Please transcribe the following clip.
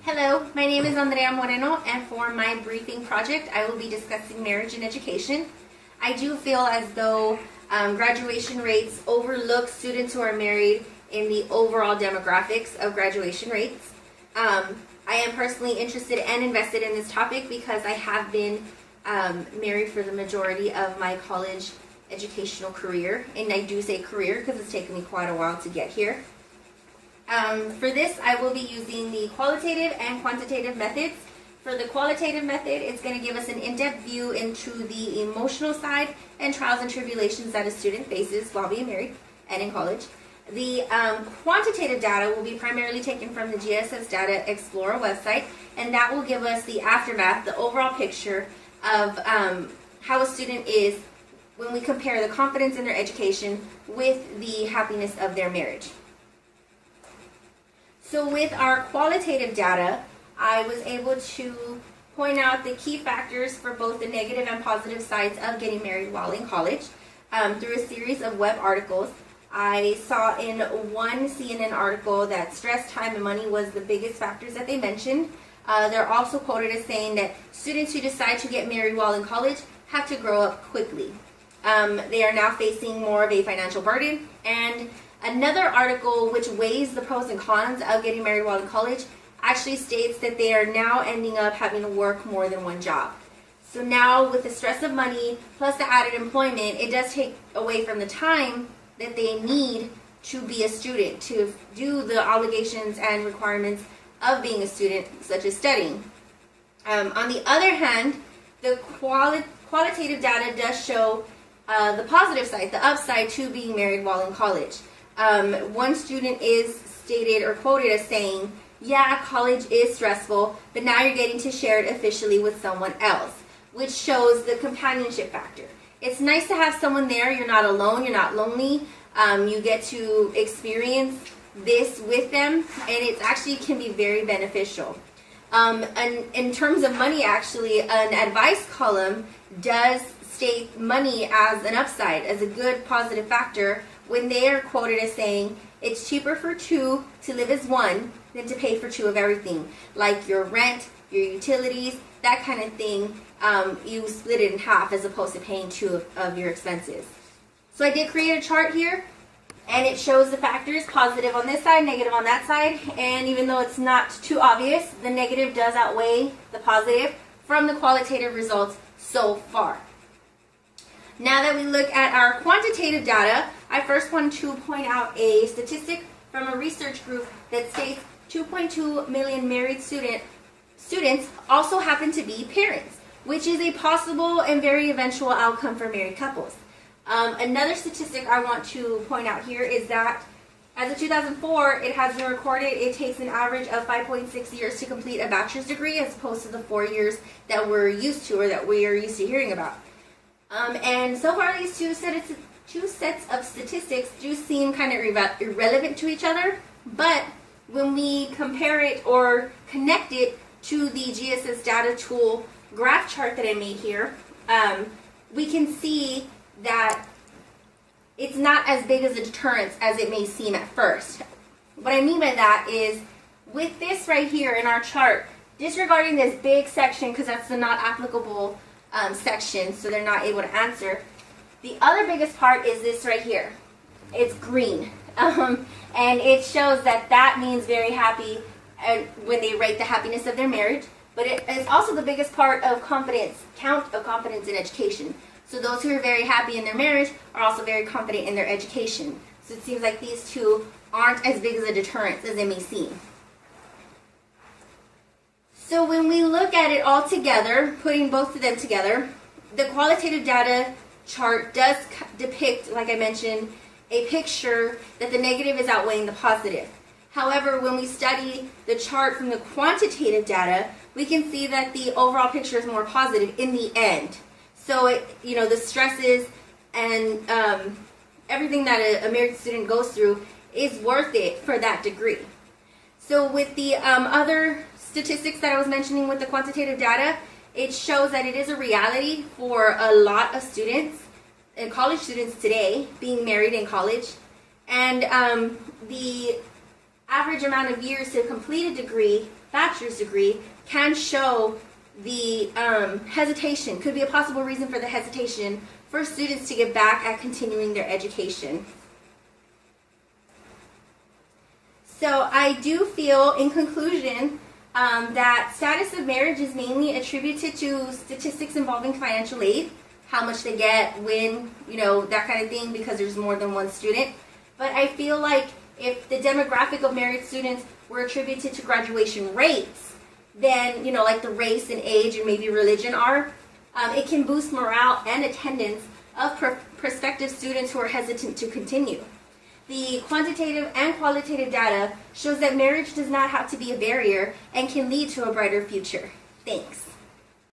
Hello, my name is Andrea Moreno, and for my briefing project, I will be discussing marriage and education. I do feel as though graduation rates overlook students who are married in the overall demographics of graduation rates. I am personally interested and invested in this topic because I have been married for the majority of my college educational career, and I do say career because it's taken me quite a while to get here. For this, I will be using the qualitative and quantitative methods. For the qualitative method, it's going to give us an in-depth view into the emotional side and trials and tribulations that a student faces while being married and in college. The quantitative data will be primarily taken from the GSS Data Explorer website, and that will give us the aftermath, the overall picture of how a student is when we compare the confidence in their education with the happiness of their marriage. So with our qualitative data, I was able to point out the key factors for both the negative and positive sides of getting married while in college through a series of web articles. I saw in one CNN article that stress, time, and money was the biggest factors that they mentioned. They're also quoted as saying that students who decide to get married while in college have to grow up quickly. They are now facing more of a financial burden, and another article which weighs the pros and cons of getting married while in college actually states that they are now ending up having to work more than one job. So now with the stress of money plus the added employment, it does take away from the time that they need to be a student, to do the obligations and requirements of being a student, such as studying. On the other hand, the qualitative data does show the positive side, the upside to being married while in college. One student is stated or quoted as saying, yeah, college is stressful, but now you're getting to share it officially with someone else, which shows the companionship factor. It's nice to have someone there. You're not alone. You're not lonely. You get to experience this with them, and it actually can be very beneficial. And in terms of money, actually, an advice column does state money as an upside, as a good positive factor, when they are quoted as saying, it's cheaper for two to live as one than to pay for two of everything, like your rent, your utilities, that kind of thing. You split it in half as opposed to paying two of your expenses. So I did create a chart here, and it shows the factors, positive on this side, negative on that side, and even though it's not too obvious, the negative does outweigh the positive from the qualitative results so far. Now that we look at our quantitative data, I first want to point out a statistic from a research group that states 2.2 million married students also happen to be parents, which is a possible and very eventual outcome for married couples. Another statistic I want to point out here is that as of 2004, it has been recorded it takes an average of 5.6 years to complete a bachelor's degree as opposed to the 4 years that we're used to or that we are used to hearing about. And so far, these two sets of statistics do seem kind of irrelevant to each other, but when we compare it or connect it to the GSS data tool graph chart that I made here, we can see that it's not as big as a deterrence as it may seem at first. What I mean by that is, with this right here in our chart, disregarding this big section because that's the not applicable section, so they're not able to answer. The other biggest part is this right here. It's green, and it shows that means very happy when they rate the happiness of their marriage. But it is also the biggest part of count of confidence in education. So those who are very happy in their marriage are also very confident in their education. So it seems like these two aren't as big as a deterrence as they may seem. So when we look at it all together, putting both of them together, the qualitative data chart does depict, like I mentioned, a picture that the negative is outweighing the positive. However, when we study the chart from the quantitative data, we can see that the overall picture is more positive in the end. So, the stresses and everything that a married student goes through is worth it for that degree. So with the other statistics that I was mentioning with the quantitative data, it shows that it is a reality for a lot of students, and college students today, being married in college. And the average amount of years to complete a degree bachelor's degree can show the hesitation, could be a possible reason for the hesitation for students to get back at continuing their education. So I do feel, in conclusion, that status of marriage is mainly attributed to statistics involving financial aid, how much they get, when, that kind of thing, because there's more than one student. But I feel like if the demographic of married students were attributed to graduation rates, then, like the race and age and maybe religion are, it can boost morale and attendance of prospective students who are hesitant to continue. The quantitative and qualitative data shows that marriage does not have to be a barrier and can lead to a brighter future. Thanks.